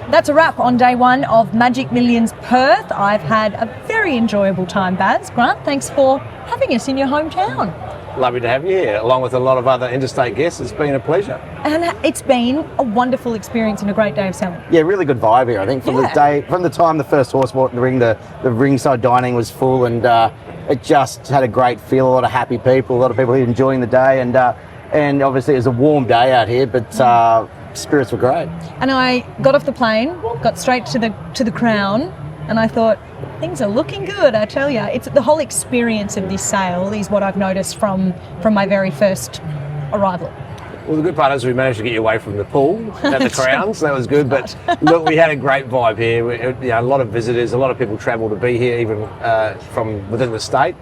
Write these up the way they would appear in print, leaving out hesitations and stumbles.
that's a wrap on day one of Magic Millions Perth. I've had a very enjoyable time, Baz. Grant, thanks for having us in your hometown. Lovely to have you here, along with a lot of other interstate guests. It's been a pleasure. And it's been a wonderful experience and a great day of selling. Yeah, really good vibe here. I think from the time the first horse walked in the ring, the ringside dining was full, and it just had a great feel. A lot of happy people, a lot of people enjoying the day, and obviously it was a warm day out here, but spirits were great. And I got off the plane, got straight to the Crown, and I thought, things are looking good, I tell you. It's the whole experience of this sale is what I've noticed from my very first arrival. Well, the good part is we managed to get you away from the pool at the Crowns. That was good. But look, we had a great vibe here. A lot of visitors, a lot of people travel to be here, even from within the state.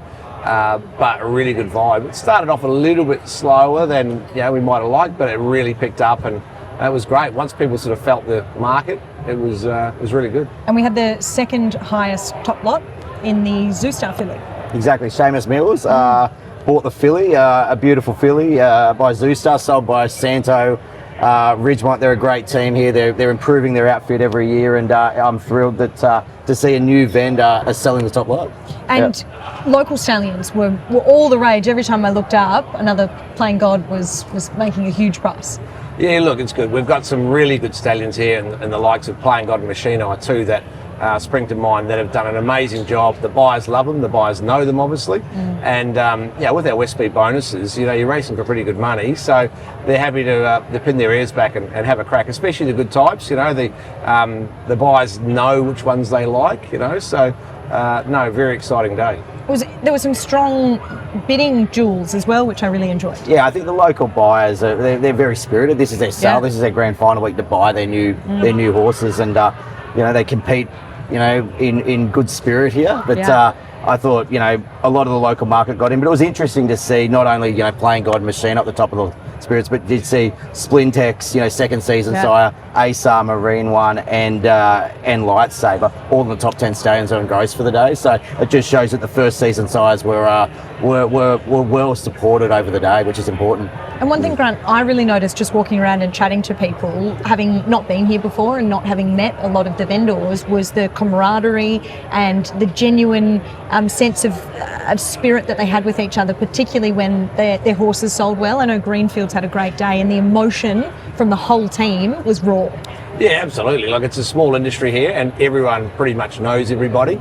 But a really good vibe. It started off a little bit slower than we might have liked, but it really picked up, and it was great. Once people sort of felt the market, it was really good. And we had the second highest top lot in the Zoostar filly. Exactly. Seamus Mills bought the filly, a beautiful filly by Zoostar, sold by Santo Ridgemont. They're a great team here. They're improving their outfit every year, and I'm thrilled that to see a new vendor selling the top lot. And local stallions were all the rage. Every time I looked up, another Playing God was making a huge price. Yeah, look, it's good. We've got some really good stallions here, and the likes of Playing God and Machine Eye too that spring to mind, that have done an amazing job. The buyers love them. The buyers know them, obviously. And with our West Speed bonuses, you're racing for pretty good money, so they're happy to pin their ears back and have a crack, especially the good types. The buyers know which ones they like. So very exciting day. There were some strong bidding duels as well, which I really enjoyed. Yeah, I think the local buyers they're very spirited. This is their sale. This is their grand final week to buy their new horses, and they compete in good spirit here. But I thought a lot of the local market got in, but it was interesting to see not only Playing God Machine up the top of the spirits, but did see Splintex, second season sire, ASAR Marine One, and Lightsaber, all in the top 10 stallions on gross for the day. So it just shows that the first season sires were well supported over the day, which is important. And one thing, Grant, I really noticed just walking around and chatting to people, having not been here before and not having met a lot of the vendors, was the camaraderie and the genuine sense of spirit that they had with each other, particularly when their horses sold well. I know Greenfields had a great day, and the emotion from the whole team was raw. Yeah, absolutely. Like, it's a small industry here, and everyone pretty much knows everybody.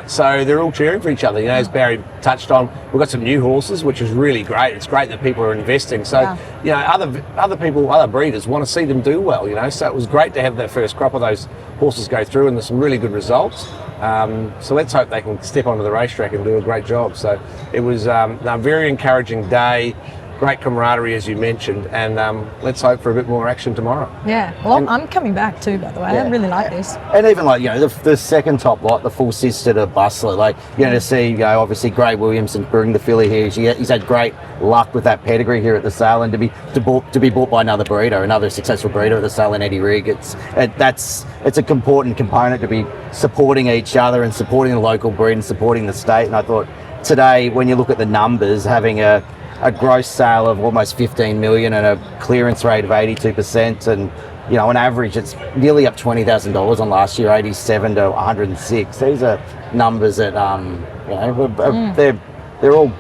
So they're all cheering for each other. As Barry touched on, we've got some new horses, which is really great. It's great that people are investing. So, other people, other breeders want to see them do well. So it was great to have that first crop of those horses go through, and there's some really good results. So let's hope they can step onto the racetrack and do a great job. So it was a very encouraging day. Great camaraderie, as you mentioned, and let's hope for a bit more action tomorrow. Yeah, well, I'm coming back too, by the way. I really like this. And even the second top lot, the full sister to Bustler, to see obviously Gray Williamson bring the filly here. He's had great luck with that pedigree here at the sale, and to be bought by another breeder, another successful breeder at the sale in Eddie Rigg. It's a important component to be supporting each other and supporting the local breed and supporting the state. And I thought today, when you look at the numbers, having a gross sale of almost 15 million and a clearance rate of 82%, and on average it's nearly up $20,000 on last year, 87 to 106. These are numbers that they're all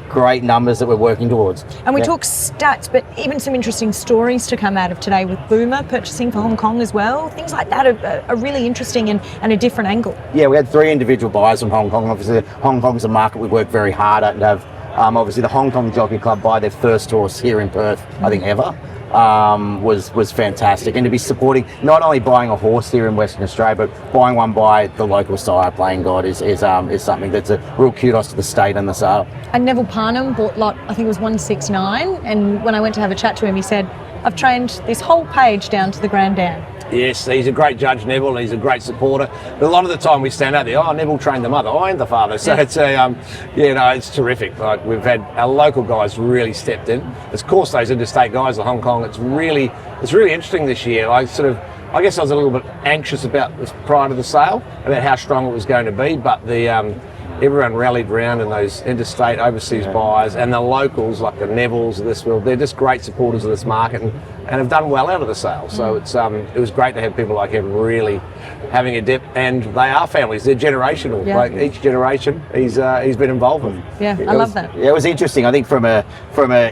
great numbers that we're working towards. And we talk stats, but even some interesting stories to come out of today with Boomer purchasing for Hong Kong as well. Things like that are really interesting and a different angle. Yeah, we had 3 individual buyers from Hong Kong. Obviously Hong Kong's a market we work very hard at, and have obviously the Hong Kong Jockey Club buy their first horse here in Perth, I think ever, was fantastic. And to be supporting, not only buying a horse here in Western Australia, but buying one by the local sire, Playing God, is something that's a real kudos to the state and the sale. And Neville Parnham bought lot, I think it was 169, and when I went to have a chat to him, he said, I've trained this whole page down to the Grand Dam. Yes, he's a great judge, Neville. He's a great supporter. But a lot of the time we stand out there, Neville trained the mother, I am the father. So it's it's terrific. Like, we've had our local guys really stepped in. Of course, those interstate guys, the Hong Kong, it's really interesting this year. I guess I was a little bit anxious about this prior to the sale, about how strong it was going to be, but the everyone rallied round, and those interstate overseas buyers and the locals like the Nevilles of this world, they're just great supporters of this market and have done well out of the sale. So it was great to have people like him really having a dip, and they are families, they're generational. Yeah. Like each generation he's been involved with. Yeah, I love that. Yeah, it was interesting. I think from a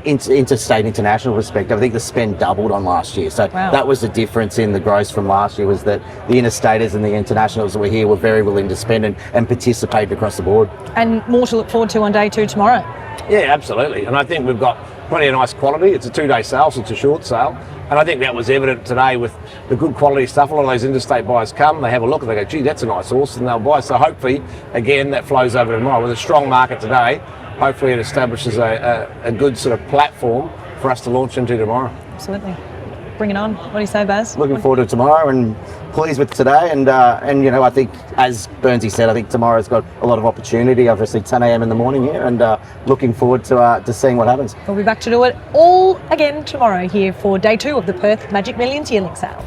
interstate international perspective, I think the spend doubled on last year. So Wow. that was the difference in the gross from last year, was that the interstaters and the internationals that were here were very willing to spend and participate across the board. And more to look forward to on day 2 tomorrow. Yeah, absolutely. And I think we've got plenty of nice quality. It's a 2-day sale, so it's a short sale. And I think that was evident today with the good quality stuff. A lot of those interstate buyers come, they have a look and they go, gee, that's a nice horse, and they'll buy. So hopefully, again, that flows over tomorrow. With a strong market today, hopefully it establishes a good sort of platform for us to launch into tomorrow. Absolutely. Bring it on. What do you say, Baz? Looking forward to tomorrow and pleased with today. And I think, as Burnsy said, I think tomorrow's got a lot of opportunity. Obviously, 10 a.m. in the morning here, and looking forward to seeing what happens. We'll be back to do it all again tomorrow here for day 2 of the Perth Magic Millions Yearling sale.